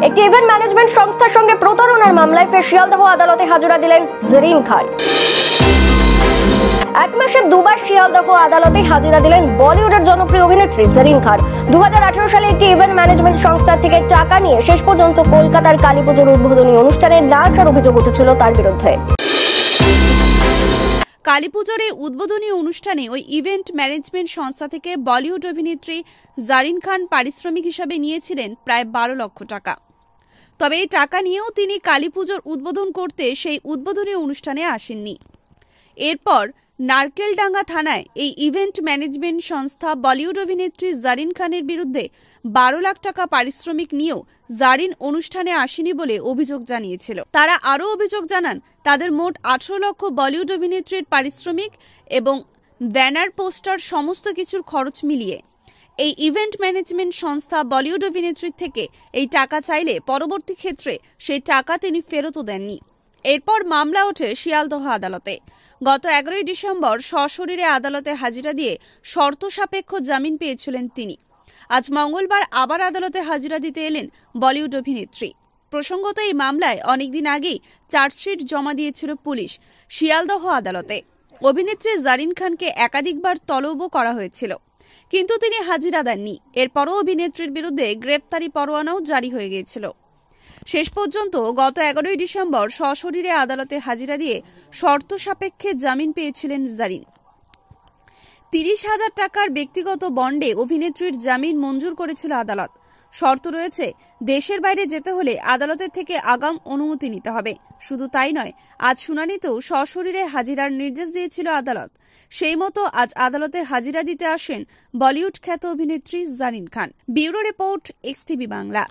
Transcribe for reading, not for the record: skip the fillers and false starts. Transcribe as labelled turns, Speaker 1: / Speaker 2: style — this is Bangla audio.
Speaker 1: একটি ইভেন্ট ম্যানেজমেন্ট সংস্থার সঙ্গে প্রতারণার মামলায় ফের শিয়ালদহ আদালতে হাজিরা দিলেন জরিন খান। এক মাসে দুবার শিয়ালদহ আদালতে হাজিরা দিলেন বলিউডের জনপ্রিয় অভিনেত্রী জরিন খান। 2018 সালে একটি ইভেন্ট ম্যানেজমেন্ট সংস্থা থেকে টাকা নিয়ে শেষ পর্যন্ত কলকাতার কালীপুজোর উদ্বোধনী অনুষ্ঠানে না আসার অভিযোগ উঠেছিল তার বিরুদ্ধে।
Speaker 2: কালীপুজোর এই উদ্বোধনী অনুষ্ঠানে ওই ইভেন্ট ম্যানেজমেন্ট সংস্থা থেকে বলিউড অভিনেত্রী জরিন খান পারিশ্রমিক হিসাবে নিয়েছিলেন প্রায় 12 লক্ষ টাকা। তবে এই টাকা নিয়েও তিনি কালীপুজোর উদ্বোধন করতে সেই উদ্বোধনী অনুষ্ঠানে আসেননি। এরপর নারকেলডাঙ্গা থানায় এই ইভেন্ট ম্যানেজমেন্ট সংস্থা বলিউড অভিনেত্রী জরিন খানের বিরুদ্ধে 12 লাখ টাকা পারিশ্রমিক নিয়েও জরিন অনুষ্ঠানে আসেনি বলে অভিযোগ জানিয়েছিল। তারা আরও অভিযোগ জানান তাদের মোট 18 লক্ষ বলিউড অভিনেত্রীর পারিশ্রমিক এবং ব্যানার পোস্টার সমস্ত কিছুর খরচ মিলিয়ে এই ইভেন্ট ম্যানেজমেন্ট সংস্থা বলিউড অভিনেত্রীর থেকে এই টাকা চাইলে পরবর্তী ক্ষেত্রে সেই টাকা তিনি ফেরতও দেননি। এরপর মামলা ওঠে শিয়ালদহ আদালতে। গত 11 ডিসেম্বর সশরীরে আদালতে হাজিরা দিয়ে শর্ত সাপেক্ষ জামিন পেয়েছিলেন তিনি। আজ মঙ্গলবার আবার আদালতে হাজিরা দিতে এলেন বলিউড অভিনেত্রী। প্রসঙ্গত এই মামলায় অনেকদিন আগেই চার্জশিট জমা দিয়েছিল পুলিশ শিয়ালদহ আদালতে। অভিনেত্রী জরিন খানকে একাধিকবার তলবও করা হয়েছিল, কিন্তু তিনি হাজিরা দেননি। এরপরও অভিনেত্রীর বিরুদ্ধে গ্রেপ্তারি পরোয়ানাও জারি হয়ে গিয়েছিল। শেষ পর্যন্ত গত 11 ডিসেম্বর সশরীরে আদালতে হাজিরা দিয়ে শর্ত সাপেক্ষে জামিন পেয়েছিলেন জরিন। 30,000 টাকার ব্যক্তিগত বন্ডে অভিনেত্রীর জামিন মঞ্জুর করেছিল আদালত। শর্ত রয়েছে, দেশের বাইরে যেতে হলে আদালতের থেকে আগাম অনুমতি নিতে হবে। শুধু তাই নয়, আজ শুনানিতেও সশরীরে হাজিরার নির্দেশ দিয়েছিল আদালত। সেই মতো আজ আদালতে হাজিরা দিতে আসেন বলিউড খ্যাত অভিনেত্রী Zareen Khan. Bureau report, XTV Bangla.